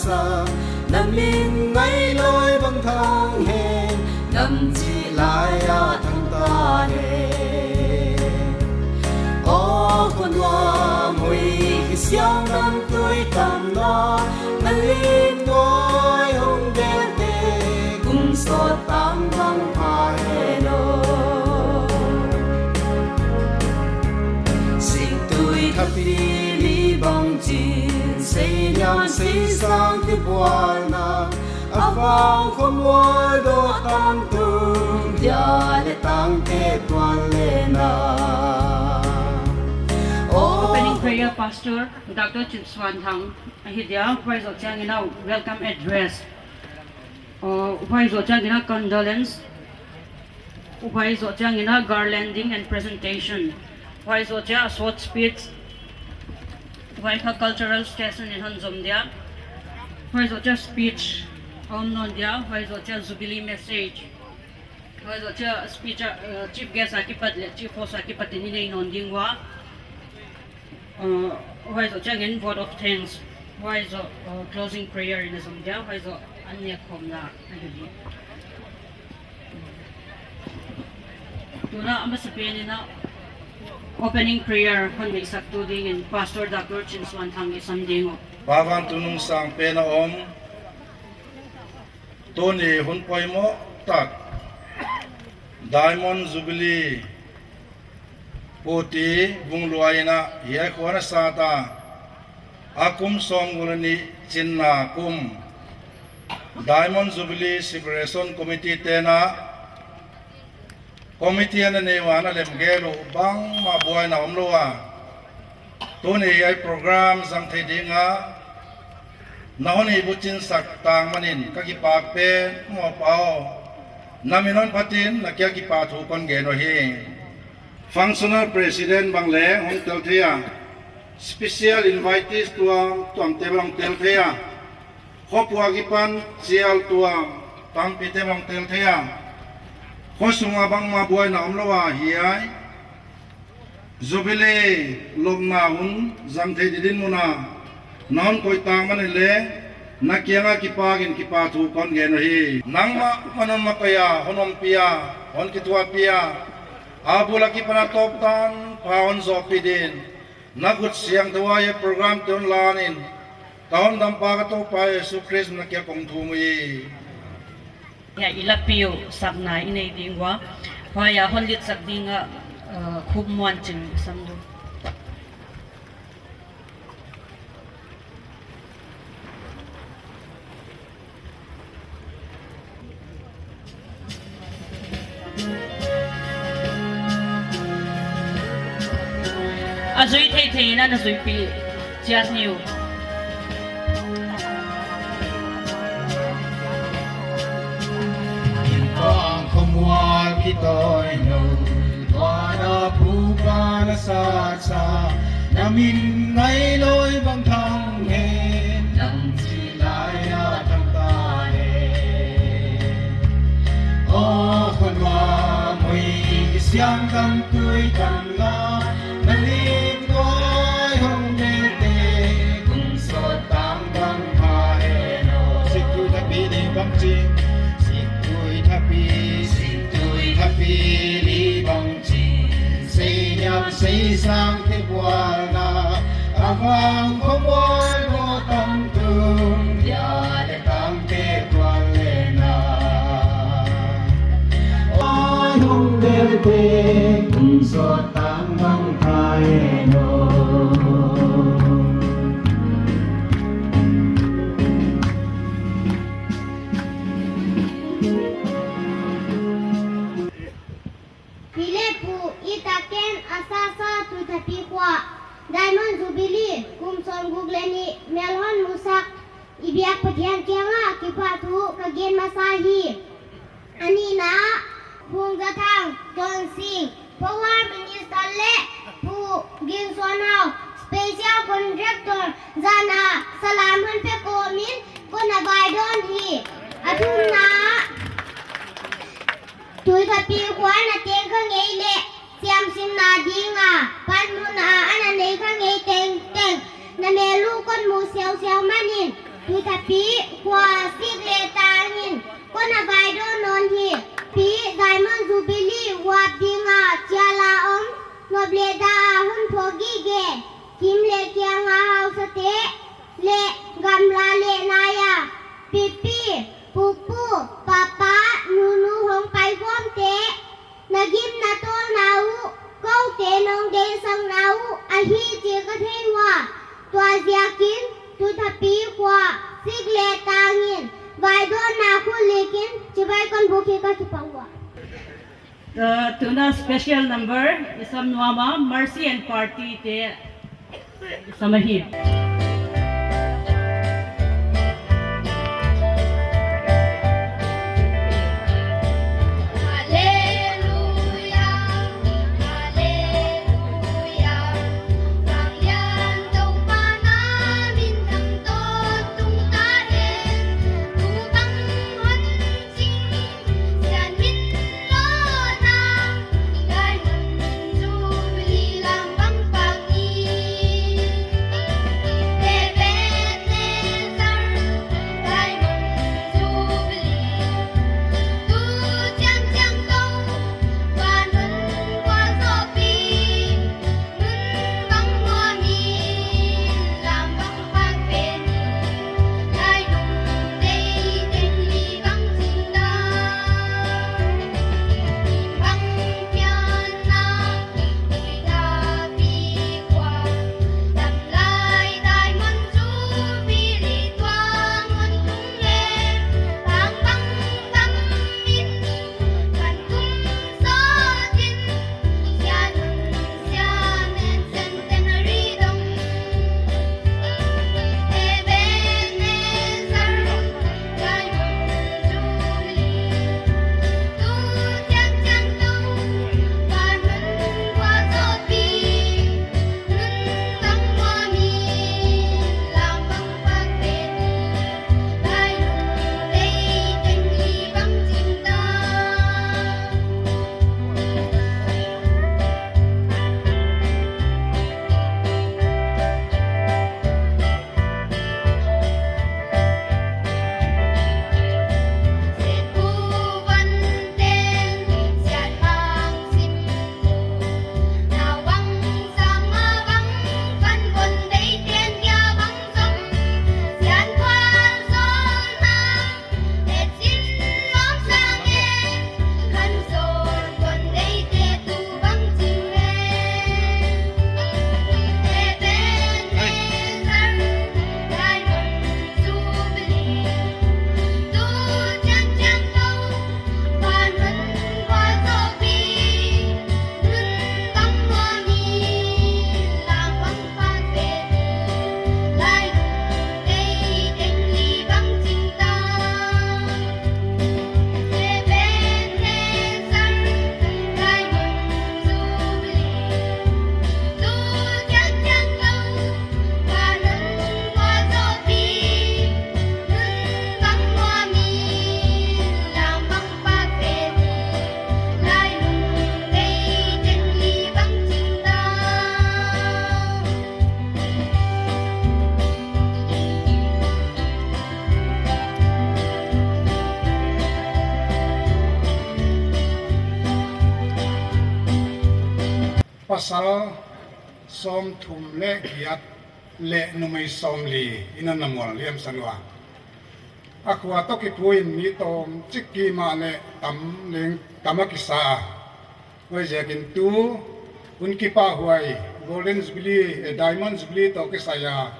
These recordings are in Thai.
sa nằm linh ngay lối băng thang hè nằm chỉ lại thằng ta hè ô con hoa mùi khi xiang năm tuổi tầm lo nằm linh ngôi hồng đen tê cùng so tam băng pha hè lo sinh tuổi thập lý băng chín xây nhau xây sang tiếp buana vào không ngồi đô tam tung dia le tang te tuan le na. Opening prayer, Pastor Dr. Chin Swan Thang Hidia, Vice Chang ina welcome address. Vice Chang ina condolence. Vice Chang ina garlanding and presentation. Vice Chang short speech. Vice cultural station in Hanzomdia. Vice Chang speech. Non dia, Vice Chang jubilee message. Vice Chang speech chief guest akipat chief host akipat ini non dingwa. Vice Chang vote of thanks. Vice closing prayer in Hanzomdia. Vice anya komna agadi. Tuna amasapin na opening prayer kon isakto ding in Pastor Dr. Chin Swan Thang isandingo. Pavan tunung sang pena om Tony hunpoi mo tak Diamond Jubilee Poti bungluaina hiya khwana sata akum songulani chinna kum Diamond Jubilee Celebration Committee tena committee na newana lemgelo bang mabuhay na omloa Tony ay program sang thedinga Nahoni bucin sak tang manin kakipakpe mo pao naminon patin nakya kipathu kon geno hi functional president bangle hong telthia special invitees tuang tebang telthia hopwa gipan sial tuang tam pitebang telthia hosunga bang mabuay na omlowa hiai Jubilee lomna hun zamthe didin muna non koi tang man le nakianga kipagin kipathu kon gen hi nangma manon mapaya honom pia hon kitwa pia abula ki pana top tan paon zo pidin nagut siang dawaya program ton lanin taon dampa ka to pa Yesu Christ nakya kong thumui ya ilapio sakna inay dingwa haya holit sakdinga khubmuan chin samdu Azui thay na azui pi just new Ang kumwal kito'y no Wala puka na sa Namin ngay lo'y bang thanghen Nang silaya thang tahe O kunwa mo'y isyang kang tuy tan la Nalim ko'y hong dete Kung so tang bang hae no Siktu tapi di bang ching Happy li bang chin say nham say sang thế buana avang khomoi mo tam tung ya le tam te tuan le na oi hong del te kum so tam bang thai no Diamond Jubilee kumson gugleni melhon musak ibiak patian kianga kipatu kagen masahi anina bungatang John Singh Power Minister le pu gin sonau Special Contractor Zana Salam hun pe komin kona baidon hi athuna tui kapi kwana teng khang ei le siam sim na dinga pan mu na ana nei khang ei teng teng na me lu kon mu siao siao manin tu thà phí qua xịt lệ ta nhìn con là vài đôi non thì phí diamond jubilee qua đi ngà chia la ông nộp lệ ta hun thô ghi ghê kim lệ kia ngà hao sa tế lệ gam la lệ naya pipi pupu papa nunu hong pai gom tế nagim na to nau câu tế nong đê sang nau ahi chia ka thê hoa tua zia kin tu thapi qua xịt lệ ta nhìn vài đôi na khu lekin chỉ vài con bố kia ka chupang hoa. The tuna special number is some Nuama Mercy and Party te Samahid. Pasal som thum le giat le numai som li ina namol liam sanwa akwa to ki puin mi tom chiki ma le tam leng tamakisa wai jakin tu unki pa huai golden jubilee diamond jubilee to ki saya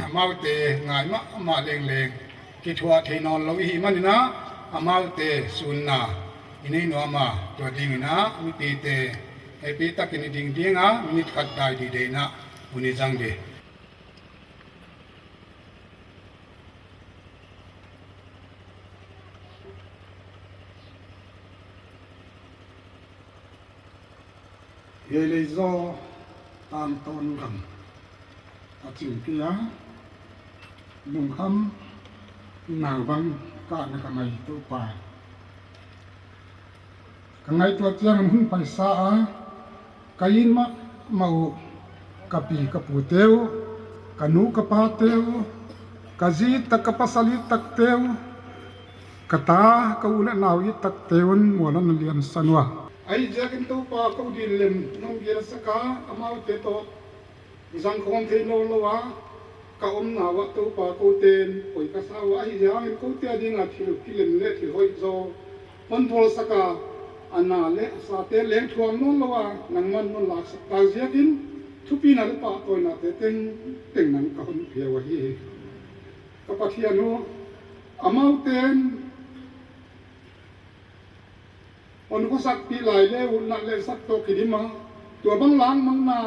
amaute ngai ma leng leng ki thua theinon lo hi manina amaute sunna ini no ama to dingina mi pi te epi takini ding dinga minit khat dai di de na uni jang de ye le zo tam ton gam a chim kia nung kham nang bang ka na ka mai tu pa ka ngai tu chiang hun paisa a kain ma mau kapi kapu teu kanu kapa teu kazi takapasali takteu kata kaula nawi takteun molan lian sanwa ai jakin to pa ko dilem nong gira saka amau te to zang khom the no lowa ka nawa to pa ko ten oi ka sa wa ai jang ko te ding a thil kilem le thi hoi zo pon thol saka ana le sa te leng thuam no lowa nang man mon lak sa ta jakin thupi na le pa to na te teng teng nang ka hon phia wa hi ka pathiano amau ten on ko sak pi lai le un na le sak to kidima to bang lang mang na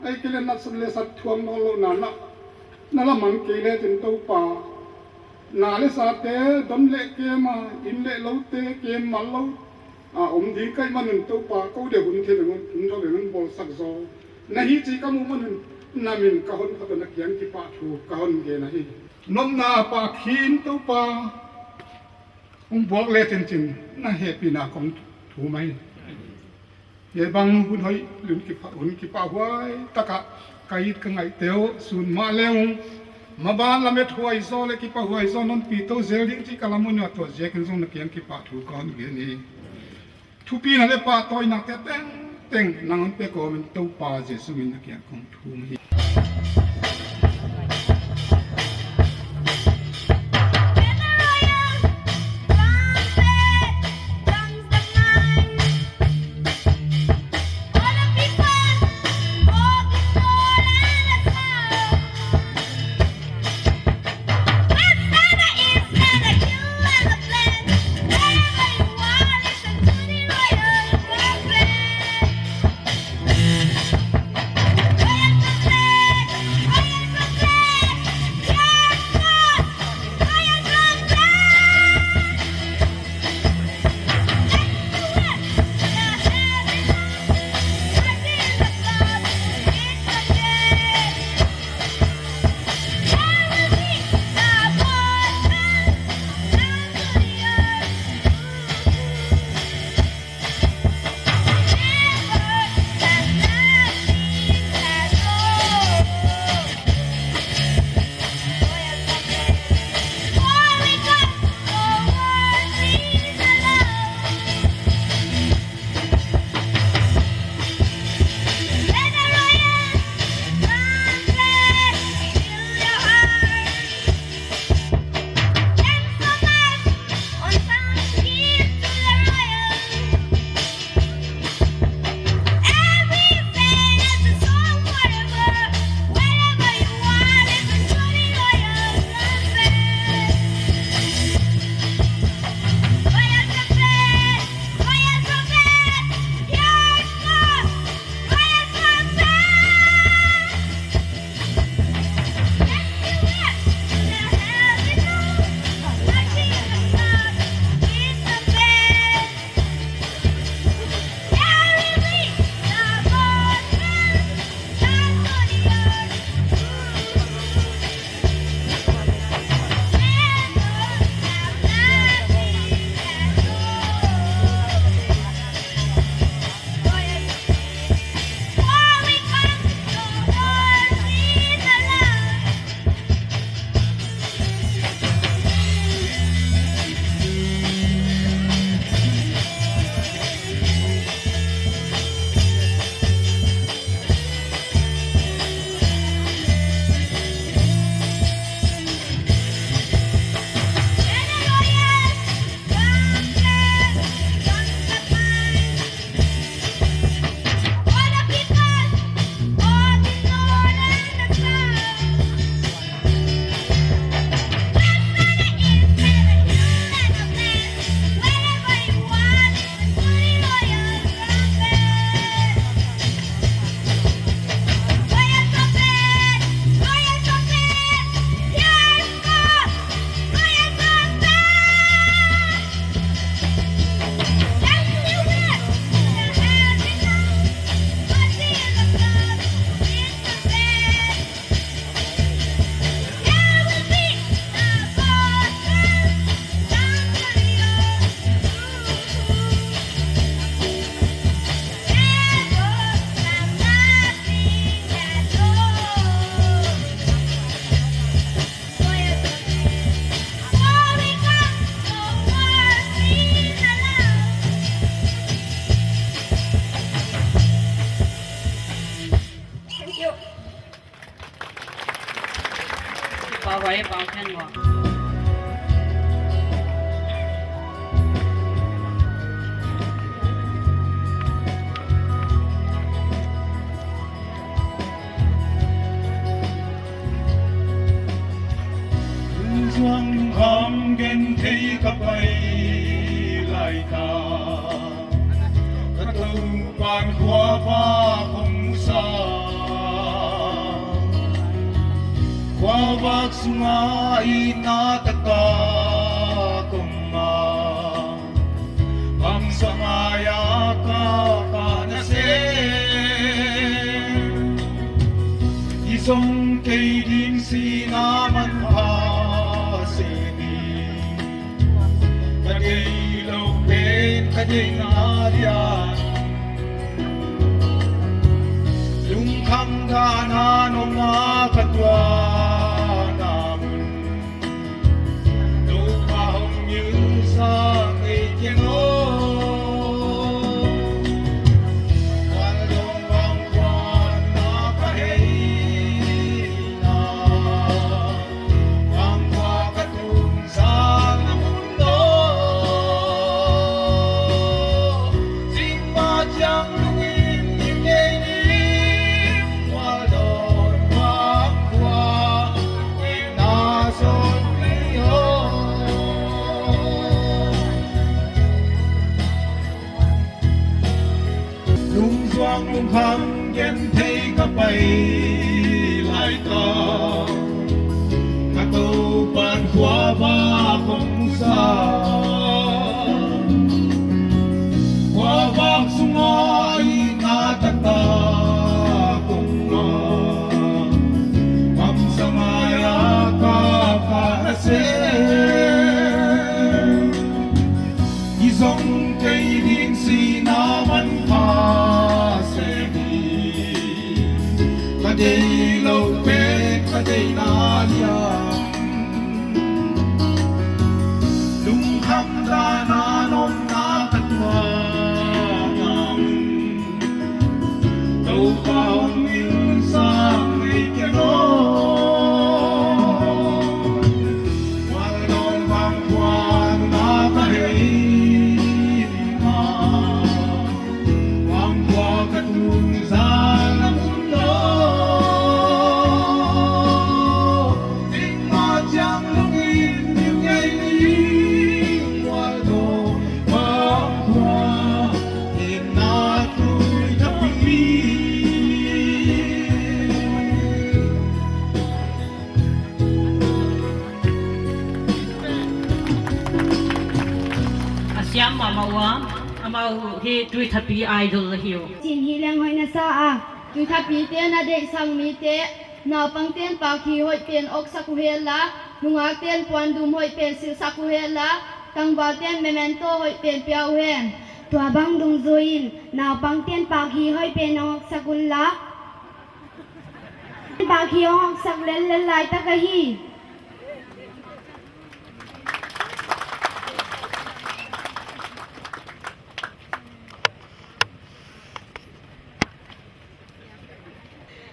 ai kile na sab le sak thuam no lo na na la mang ke le tin to pa na le sa te dom le ke ma in le lo te ke ma lo di kai man to pa ko de hun the ngon thun tho le ngon bol sak zo na hi chi ka mu man na min ka hon kha na kyang ki pa thu ka hon ge na hi nom na pa khin to pa bok le tin chin na he pi na kong thu mai ye bang hun hoi lun ki pa huai taka kai ka ngai teo sun ma leung ma ban la me thuai zo le ki pa huai zo non pi to zel ding chi kalamun ya to je kin zong na kyang ki pa thu kon ge ni thu pi na le pa toy na te teng teng nang pe ko min to pa je su min na kyang kong thu mai Royal bay bao khen wa Doang khom gen thấy cặp bay lại ta tu quan khoa pha không xa khoa vác sunga ina taka kuma bang sangaya ka na se isong kay din si naman pa se ni kagay lâu bên kagay na diyan khăm ga na nôm na katwa namun đâu pa hồng như sa ngày tiếng ô quan đông vang quan na ka hei na vang qua katung sa na mundo sing ma chang lungin im ye ni lung khăm gen thấy các bay lại to các tàu bàn khóa va không xa khóa vác sung ai na ta ta cùng mắm samaya ka se izong cây điên si na man pa Kaday lâu pe kaday na liang lung khăm ra na nom na katwa nam đâu bao nhiêu sang ngày kia đó quan đông vang quan na ka hei na vang qua katung sa na mundo Siam mamawa amau he tui thapi idol hiu Chin hi leng hoi na sa a tu thapi te na de sang mi te na pang ten pa khi hoi ten ok sa ku hela nunga ten puan dum hoi ten sil sa ku hela tang ba ten memento hoi ten piao hen tua bang dung zoin nào bang tiên pa khi hoi pe nong sakun la pa khi ong sak len lai ta ka hi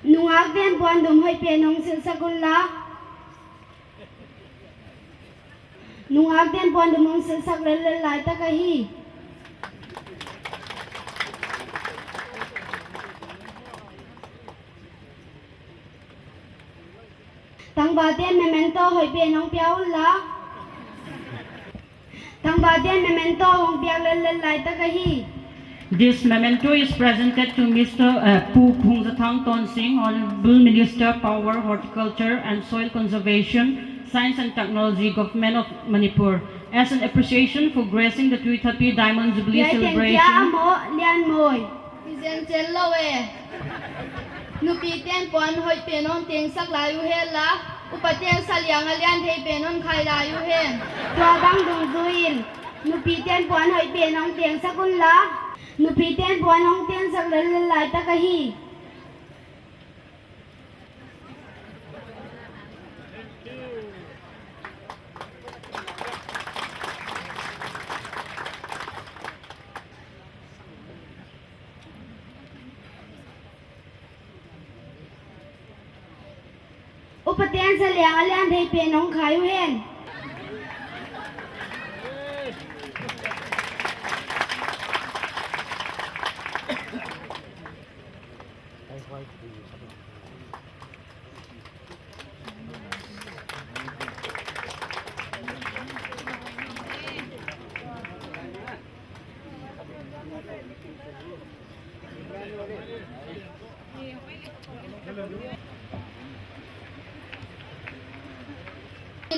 nuak den puan dum hoi pe nong sil sakun la nuak den puan dum nong sil sak len lai ta ka hi Tang ba tiên memento hoi pe nong piao la Tang ba tiên memento hong piao len lai ta ka hi This memento is presented to Mr. Pu Phungzathang Ton Singh, Honorable Minister, Power, Horticulture and Soil Conservation, Science and Technology, Government of Manipur, as an appreciation for gracing the Tui Thapi Diamond Jubilee celebration. lian moi Izen chen lo e nupi ten puan hoi pe non teng sak la yu hela upateng salyang alian thei pe non khai la yu hen tua bang dung zuin nupi tiên puan hoi pe nong tieng sakun la nupi tiên puan hong tieng sak len lai ta ka hi อุปเตียนเสลียงอาเลียนไทยเป็นน้องขายเห็น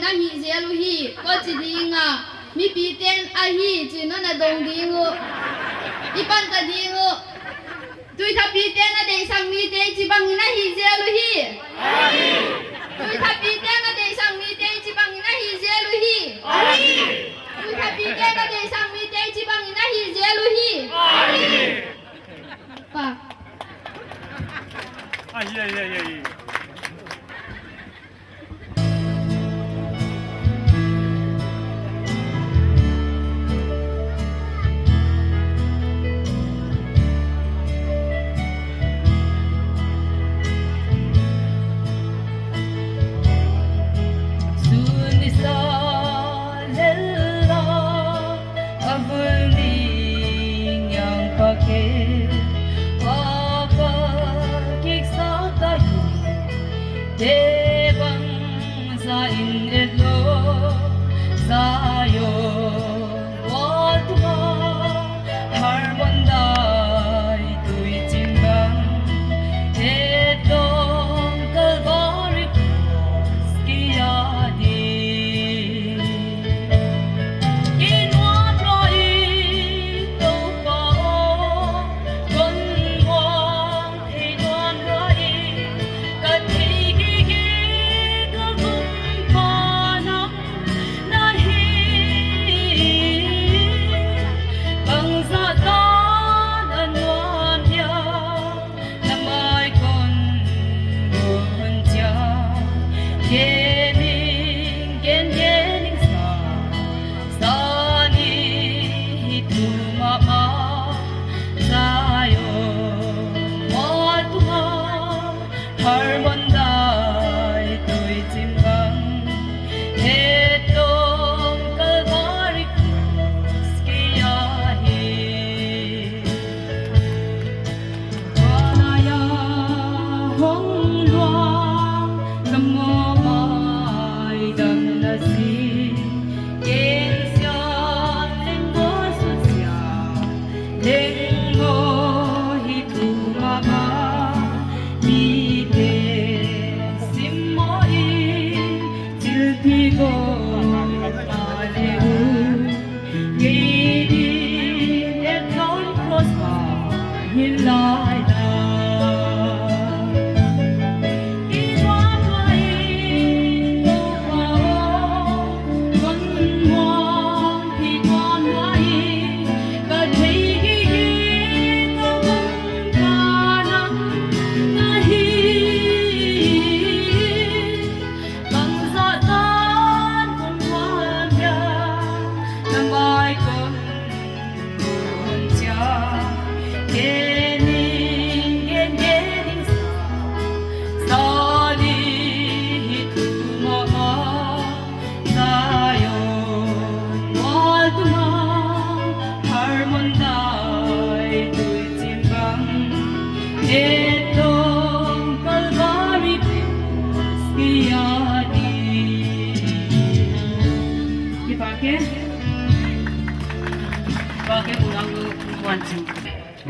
那ฮีเสียลูฮีก็จีดีงะมีปีเต้นอาฮีจีนั่นน่ะดงดีงะอีปันตะดีงะตุยทับปีเต้นน่ะเดซังมีเต้จีบังนะฮีเสียลูฮีตุยทับปีเต้นน่ะเดซังมีเต้จีบังนะฮีเสียลูฮีตุยทับปีเต้นน่ะเดซังมีเต้จีบังนะฮีเสียลูฮีปะ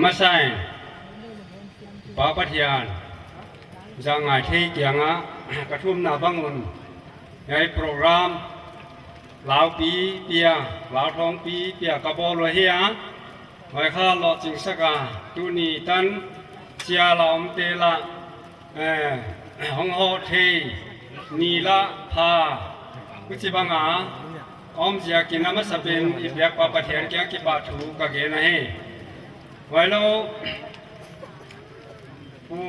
มาใช่ป้าปะเทียนจังไงที่เกียงอ่ะกระทุ่มนาบังุนในโปรแกรมลาวปีเปียลาวทองปีเปียกระบอกเลยเฮียไว้ข้าหลอดจิงสกาตูนีตันเชียลอมเตละห้องโฮเทนีละพากุจิบังอาอมเสียกินน้ำมันสเป็นอิบยักป้าปะเทียนเกียงกิบาถูกะเกนะเฮไว้แล้วผู้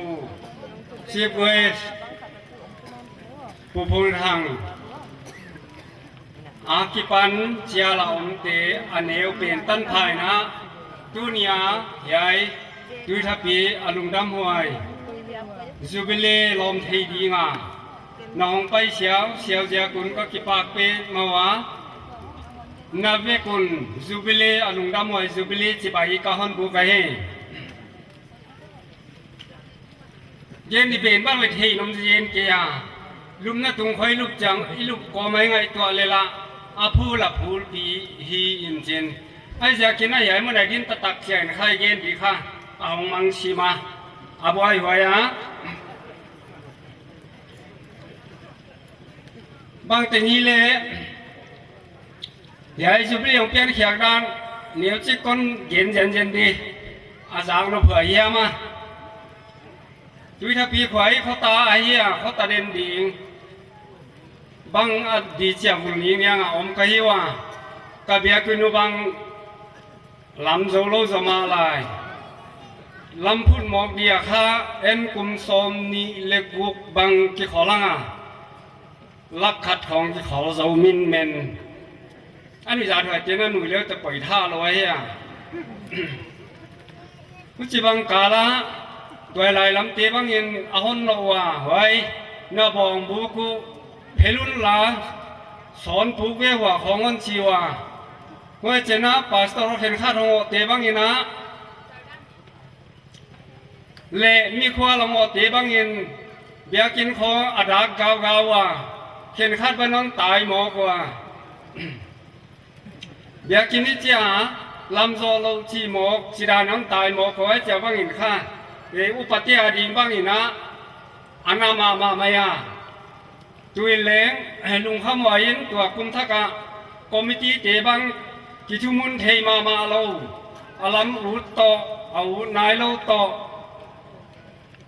ชีพเวสผู้พูดทางอาคิปันเจียลาอมเตอเนวเป็นตันภายนะตุนียใหญ่ดุยทับปีอลุงดำหวยจูบิเลลมเทดีงา น้องไปเสียวเจียกุนก็กิปากเปมาวะนาเวกุนจูบิลีอนุงดามวยจูบิลีจิบายกะฮอนบุกะเฮเย็นนี่เป็นบ้างเลยทีน้องเย็นเกียลุมน่ะตุงคอยลุกจังอีลุกก็ไม่ไงตัวเลยละอาพูละพูปีฮีอินเจนไอ้จากกินไอ้ใหญ่เมื่อไหร่ดินตะตักเสียงใครเย็นดีค่ะเอามังชีมาอาบอยไว้ฮะบางแต่นี้เลยใหญ่จุบเลี้ยงเปลี่ยนเขียกดันเหนียวจิกคนเย็นดีอาจารย์เราเผื่อเยี่ยมาจุยทับปีขวายเขาตาไอ้เหี้ยเขาตาเด่นดีบางอดีตเจ้าบุญนี้เนี่ยอมกะฮิวะกะเบียกุนุบังลำโซโลสมาลายลำพูดหมอกเดียค่ะเอ็นกุมสมนีเล็กบุกบังกิขอลังอ่ะลักขัดของกิขอเจ้ามินเมนอันนี้จะถอยเจนหนุ่ยเลี้ยวจะปล่อยท่าลอยอ่ะผู้จิบังกาละตัวลายลำเตบังเงินอาหอนเราว่าไว้นาบองบุกุเพลุนลาสอนผูกเวว่าของอันชีวาเมื่อเจนะปัสตอร์เห็นข้าทองเตบังเงินนะเละมีขวาลงเตบังเงินเบียกินของอดากกาวว่าเห็นข้าบ้านน้องตายหมอกว่าเบียกินนี่เจ้าลำโซโลจีหมอกจีดาน้องตายหมอกไว้เจ้าบังเงินข้าอุปติอาดีบังเงินนะอันนามาไม่ยาตัวเลี้ยงลุงข้ามวายินตัวกุมทักะคอมมิตี้เตบังกิจุมุนเทมาเราอาลัมอุตโตเอานายเราโต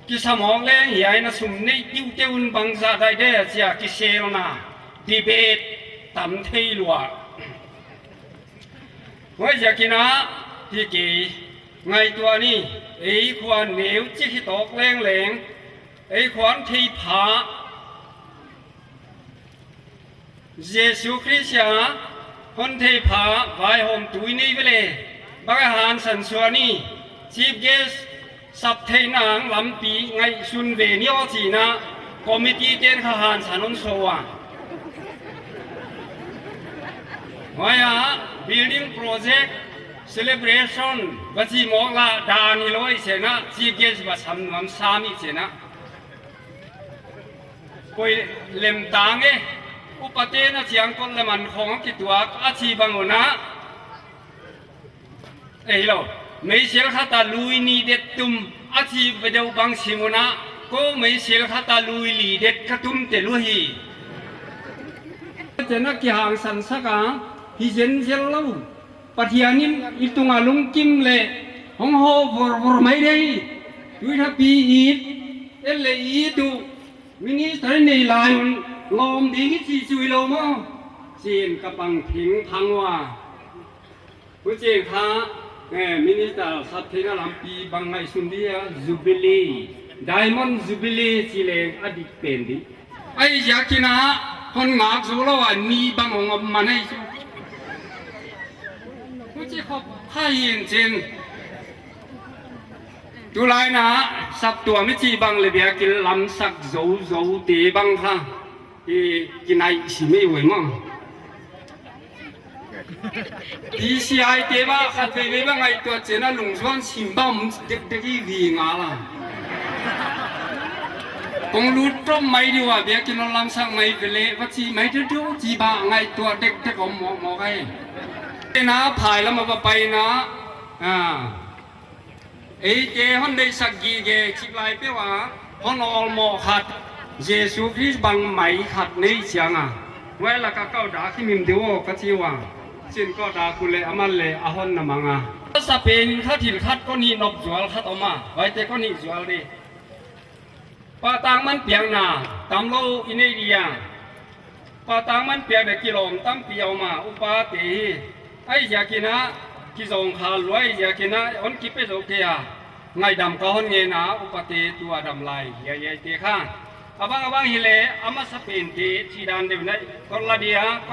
กิสมองเลี้ยงใหญ่นะสุ่มในยิ้วเจ้าบังซาได้เดียเสียกิเซลนะดีเบตตั้มเทลัวไว้จากกินะที่กี่ไงตัวนี้ไอ้ขวานเหนียวจิตตกแรงไอ้ขวานที่ผาเยซูคริสต์คนที่ผาไว้ห่มตุยนี่ไปเลยบางอาหารสันสวนีชีฟเกสสับเทนางลำปีไงชุนเวนิอจีนะคอมมิตี้เต้นข้าหารสันนโซวะไว้ฮะ building project celebration บัจีมองละดานิโลยเสนะชีฟเกสบัสทำน้ำสามีเสนะไปเล่มตางเออุปเทนะเสียงคนละมันของกิตัวอาชีบังโอนะเอ้ยเราไม่เสียข้าตาลุยนี่เด็ดตุ่มอาชีพเดียวบังสิโมนะก็ไม่เสียข้าตาลุยลีเด็ดกระตุ้มเตลุยเจนักกีฬาสันสักาฮิเจนเจลเราปะเทียนิมอิตุงาลุงกิมเล่ห้องโฮฟอร์ไม่ได้ด้วยทับปีอีดเอลอีดูมินิสเตอร์ในลายลมดีที่จุยลมเจียนกระปังพิงพังว่าผู้เจียนข้ามินิสเตอร์สัตย์เทนลำปีบางไงสุนเดียจูบิลีไดมอนด์จูบิลีสิเลงอดีตเป็นดิไอ้ยากินะคนหมากโซโลอันนี้บางองค์มันให้ผู้เจียนเขาให้เห็นเจนตุลายนะสับตัวไม่จีบางเลยเบียกินลำสักโจตีบางค่ะที่กินไอสิไม่ไหวมั้งที่สิไอเดียบ้าขัดไปไม่บ้างไอตัวเจน่าลุงส่วนสิมบ้ามันเด็กวิ่งอะไรคงรู้ตรงไม่ดีว่าเบียกินลำสักไม่ไปเลยว่าจีไม่ได้ดูจีบ้าไงตัวเด็กก็มองไงนะผ่ายแล้วมาไปนะไอ้เจ้าคนได้สักกี่เกชิบไลเปว่าคนออลโมขัดเยซูคริสต์บังไหมขัดในเสียงเวลาก็เก้าด่าที่มิมเดียวก็ที่ว่าสิ่งก็ด่าคุเลอามันเลยอาหอนน้ำมังสเปนขัดถิ่นขัดก็นี่นบจวลขัดออกมาไว้แต่ก็นี่จวลดิปาตังมันเปียงนาตามโลอินเดียปาตังมันเปียงเด็กกิโลมตั้มเปียวมาอุปาติไอ้ยากินะกิจงขาลอยยากินะอันกิเปโซเกียไงดำก็ฮอนเงนะอุปติตัวดำลายใหญ่ๆเตะข้างabang hile ama sapenti cidan de nai kolla dia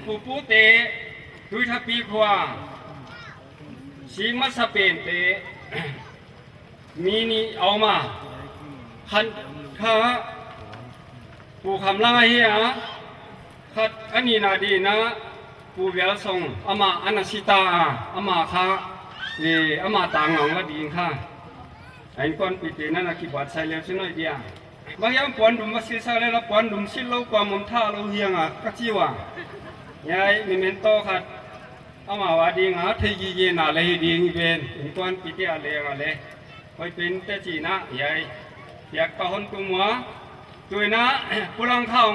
pupu te tui thapi khwa sima sapente mini auma ขันข้าปูคำล่างเฮียขัดอันนี้นาดีนะปูเวลส่งอามาอนาชิตาอามาข้าอามาต่างหลังละดีค่ะไอ้คนปิดนั่นนะคิดว่าใส่เลี้ยวชิ้นน้อยเดียวบางอย่างปอนดุมมาซื้อซาเลยละปอนดุมชิ้นเรากว่ามุนท่าเราเฮียงก็จีว่ายายมีเมนโตขัดอามาว่าดีงะเทยีเยน่าเลยดีงี้เป็นไอ้คนปิดอะไรอะไรคอยเป็นแต่จีนะยายอยากต่อคนตัวมัวตัวนะผู้ลังข้าว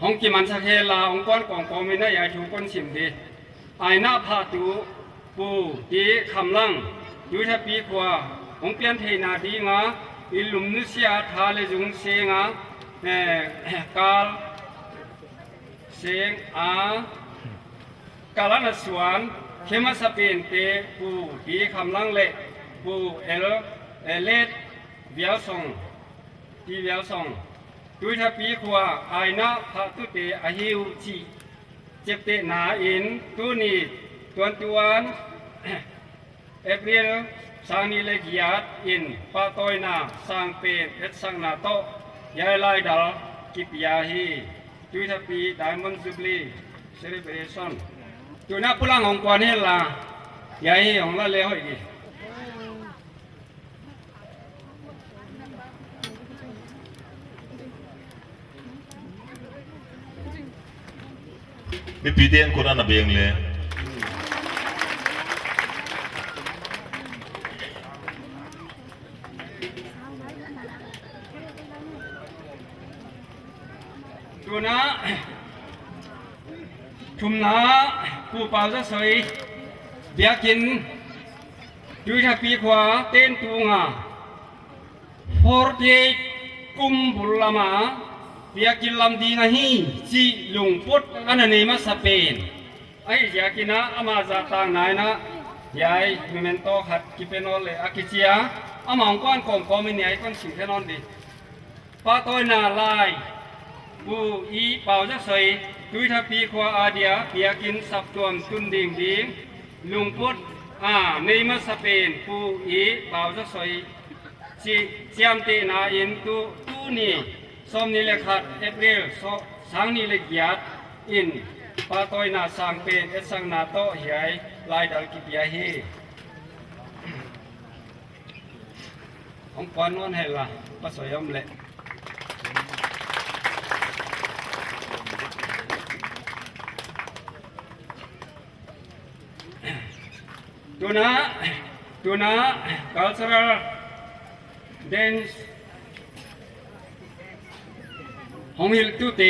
ห้องกิมันสักเฮลาองค์กรของกองมินายาชูคนสิมดีไอ้หน้าพาตูปูดีคำลังยูทปีกว่าองเปลี่ยนเทนาดีงาอิลุมนุเซียทาเลจุงเซงากาลเซงกาลนัสวนเขมาสเปนเตปูดีคำลังเละปูเอเลดเบียวซงดีเบียวซงดูทปีกว่าไอ้หน้าพาตุเตอหิวจีเจ็บเตนาอินตัวนี้21 April sang ni legiat in patoina sang pen et sang nato yai lai dal kipiahi tuitapi diamond jubilee celebration tuna pulang hong kwan hela yai hong la le hoi gi mi piden ko na beng le tuna thumna pu pau za soi biakin tuita pi khwa ten tunga 48 kumbulama biakin lam di nahi ji lungput anani ma sapen ai yakina ama za tang nai na yai memento khat kipenol le akichia among kon kom komini ai kon sing thenon di pa toy na laiปูอีเป่าจะใส่ดุยทัพพีขวาอาเดียเปียกินสับตวมตุนดิ่งดิ่งลุงพุทธในมัสเปนปูอีเป่าจะใส่จีเจียมเตนาอินตูนี่ส้มนี่เลยขัดเอเปริลสังนี่เลยหยาดอินปาตอยนาสังเป็นเอสังนาโตเหียลายดัลกิปยาฮีของปอนนวลเฮล่ะปัสสยมเละตัวนะ cultural dance ของฮิลตุเต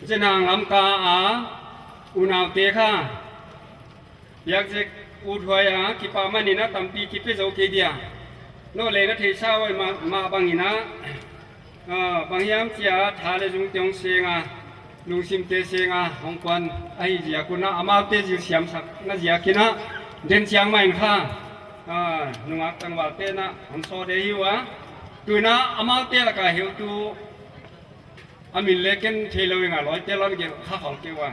จะนางลำกาอุณาวเตค่ะอยากจะอุทวยกิปามันนี่นะตั้มปีกิเปโจเกเดียโนเลยนะเทชาวมาบางหินะบางยามเสียทาเลจุงเตียงเสียงลุงซิมเตเสียงของควันไอ้เจียกุนะอามาเตจิเสียมสักน่าเจียกินะเดินเชียงใหม่ค่ะนุ่งอักตังว่าเต้นะผมโซเดียวตัวนะอามาเตละกาเหี่ยวตัวอามิเล็กเทเลวิงร้อยเตลอยเกี่ยวข้าของเกี่ยวว่า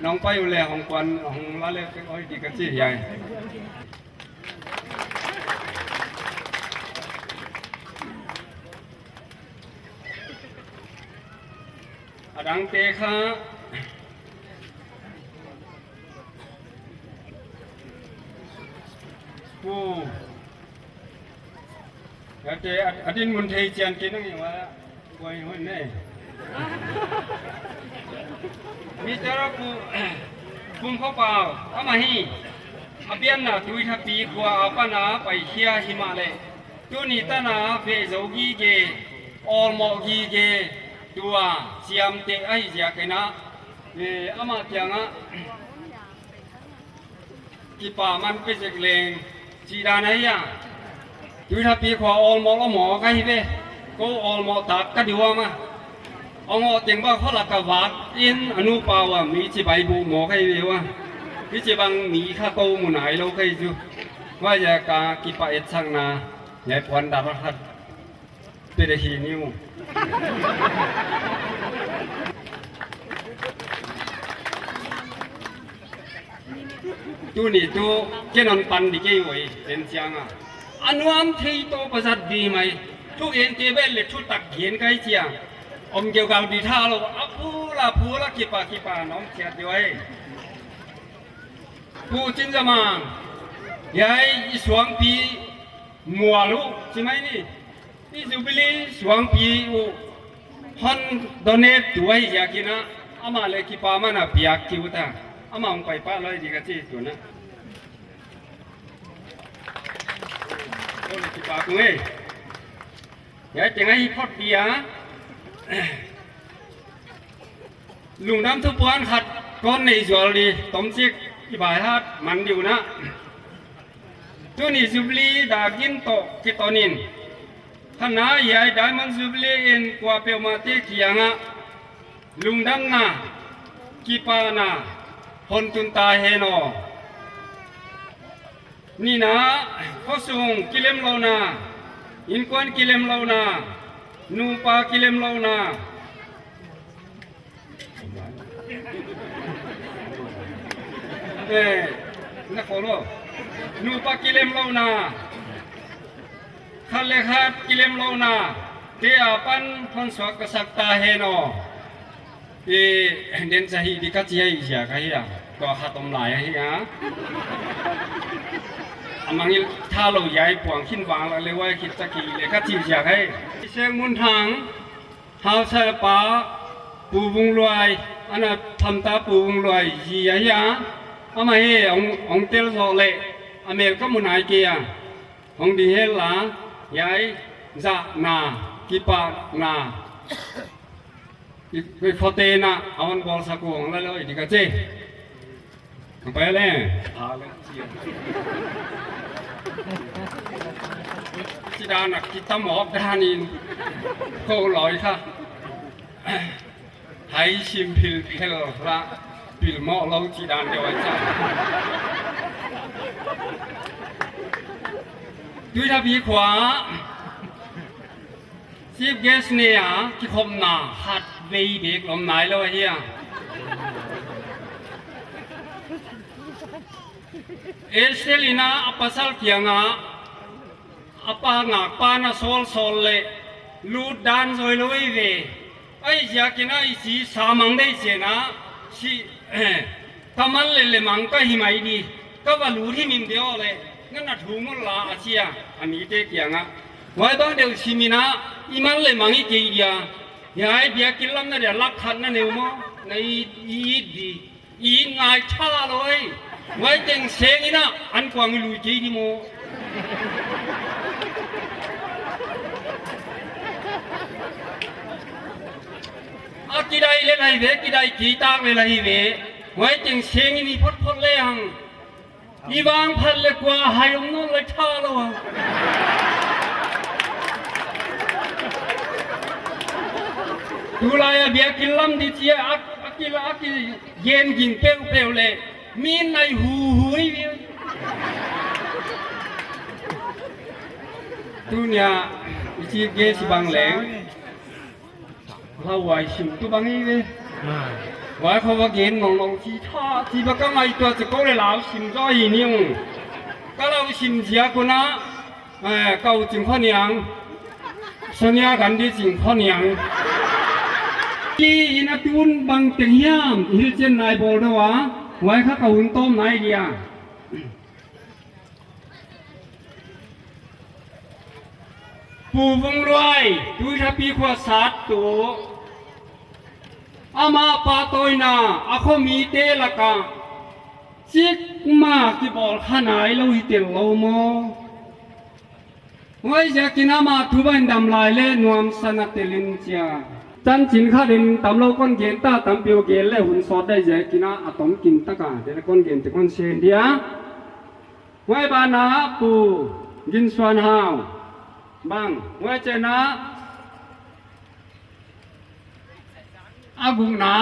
น้องไปอยู่แล้วของควันของละเล็กอ้อยดีกันสิใหญ่ดังเตะค่ะปูแต่อดีตมุนเทียนกินนั่งอย่างว่าป่วยหุ่นเนี่ยมีแต่เราปูเข้าเปล่าเอามาให้อาเบียนน่ะตุยทับปีกว่าเอาปนาไปเชียหิมาเลยตัวนี้ตานาเฟโซกีเกออลโมกีเกตัวเสียมเตะไอ้เสียกันนะอามาเตียงกีป่ามันเป็นเล็งจีดานายดูถ้าปีขวาออลโมละหมอใครเว้ก็ออลโมตัดก็ดีว่ามาเอาหมอเตียงบ้าเขาหลักกวัดอินอนุปาวะมีจีใบบูหมอใครเว้ว่ามีจีบังมีข้าโตมุนหายเราใครจูว่าจะกากีป่าเอ็ดช่างนาใหญ่พวนดาร์ฮัดเป็นหีนิวตัวนี้ตัวเจนอนปันดีเกยไว้เป็นเชียง อันวามที่โตประจัดดีไหมทุกเอ็นเจเบลเลยชุดตักเขียนไกลเจียอมเกี่ยวกับดีท่าเราพูละกีปาน้องเขียดด้วยผู้จินจะมายายสวงปีมัวลูกใช่ไหมนี่จูบิลีสวงปีฮันโดเนตด้วยอยากกินนะอามาเลยกีปามันอ่ะเปียกคิวตาอามาไปป้าเลยดีกันจีตัวนะโอ้ยกีปากุ้งยายจะไงพอดเดียลุงน้ำทุกวันขัดก้อนในจอดีต้มซิกที่บ่ายฮัดมันอยู่นะจุนี่ซุบลีดากินโตกิตอนินขณะยายได้มันซุบลีเอ็นกว่าเปียวมาเตกียงะลุงดำนากีปานาพนตุนตาเฮโนนี่นะข้อส่งกิเลมโลนาอินควันกิเลมโลนานูปากิเลมโลนานักขอรู้นูปากิเลมโลนาขันเลขากิเลมโลนาเทียปันพันสวกสักตาเฮโนเดินสหิดิกัจเจียอีเสียกันเฮียก็ขัดตมหลายเฮียมังถ้าเราย้ายปวงขึ้นวางเราเลยว่าคิดจะกี่เลยก็จีเสียให้เชียงมุนทางหาวเสปาปูวงลอยอันนั้นทำตาปูวงลอยยี่ยาอามาเฮองเตลโซเลอเมริกามุนไอเกียองดีเฮล่าย้ายจะนากิปานาไปฟอเตนะเอาวันบอลสักวงแล้วเลยดีกันเจ้ไปเลยพาเลยเชียที่ด้านนักกิตามอกด้านินก็ลอยค่ะให้ชิมพิลเพลละพิลหม้อเราที่ด้านเดียวไอ้จ้าด้วยทับพีขวาซีฟเกสเนียที่คมหนาหัดเวเบกลมไหนแล้วเฮียเอสเซลินาอัปสัลเกียงะอัปางะปานาโซลเลลูดดันซอยลอยเวไอ้เจ้ากินไอ้สีสามังได้เสียนะสิทำมันเลยมังก็หิมายดีก็ว่ารู้ที่มิมเดียวเลยงั้นน่ะถูกมันลาอาเซียอันนี้เด็กอย่างอ่ะไว้ต้องเดี๋ยวชิมินะอีมันเลยมังอีกทีเดียอย่าให้เบียกินล้ำนั่นเดี๋ยวรักขันนั่นเองมั้งในอีดีอีง่ายช้าเลยไว้เต็งเสียงอีน่ะอันกว่าไม่รู้จีดีโมอากิได้เล่นอะไรเวกิได้กีตาร์เล่นอะไรเวไว้เต็งเสียงอีนี่พดเลยหังอีบางพันเลยกว่าหายงนู่นเลยช้าเลยดูแลเบียกินล้ำดิเจียอากิเย็นกินเปรี้ยวเลยมีในหูยตัวเนี่ยจีเกสิบังแหลงเราไหวชิมตัวบังนี้เลยไหวเขาว่าเกณฑ์ลองที่ท่าที่บังก็ไม่ตัวจะก็เลยเหลาชิมก็อีนิ่งก็เราชิมเสียคนนะเก่าจึงข้อเหนียงสัญญากันที่จึงข้อเหนียงที่อินาตุนบางเตียมฮิลเจนนายบอกด้วยว่าไว้ข้าเขาหุ่นต้มนายเดียผู้วงรวยดูทับปีขวาสัตว์ตัวอามาปาโตยนาอาคมีเตละกาจิกมาที่บอกขนายเราหิเตลโลโมไว้จะกินอามาทุบันดำลายเล่นวมสนัตลินเจียจันจินข้าดินตำโลก้นเกนตาตำเปียวเกนเล่หุ่นสอดได้ใจกินอาตอมกินตะกาเดี๋ยวก้นเกนแต่ก้นเชนเดียไว้บานาปูกินสวนหาวบังไว้เจนะอากุงนา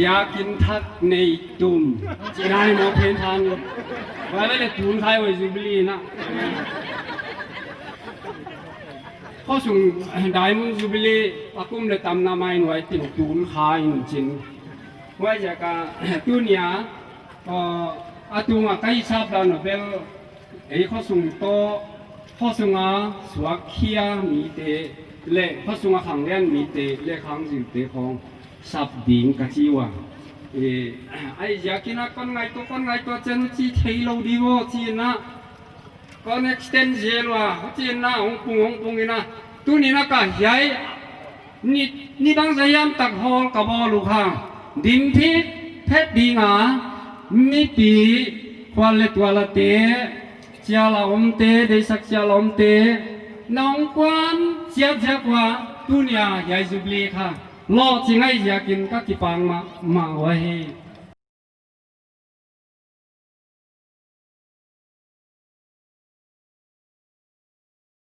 อยากกินทักในตุ่มจีนายมอเพนทานไว้เลยตุ่มไทยไว้จูบิลีนะ ข้อส่งได้มุจุบิลีอากุมเลยตำนาไม้หน่วยติ่งตูนขายจริงว่าจะกะตัวเนี้ยอาตุงใกล้ทราบแล้วเนเบลข้อส่งโตข้อส่งสวักเขียมีเตเล่ข้อส่งขังเล่นมีเตเล่ขังจิตเตของสับดิ่งกะจีวะไอ้ยากินักคนไงตัวเจนจีเทโลดีวจีนะก็เน็กสเทนเจลวะจีนะองปุงนะตัวนี้นะกะใหญ่นี่บางสยามตักฮอลกับบอลูกางดิ่งที่เพชรดิ่งมีปีควาเลตัวละเตเจ้าละอมเตได้สักเจ้าละอมเตน้องกวนเจ้าเจ้ากว่าตัวนี้ใหญ่จุบลีค่ะรอจริงไอ้อยากกินก็กี่ปังมาไว้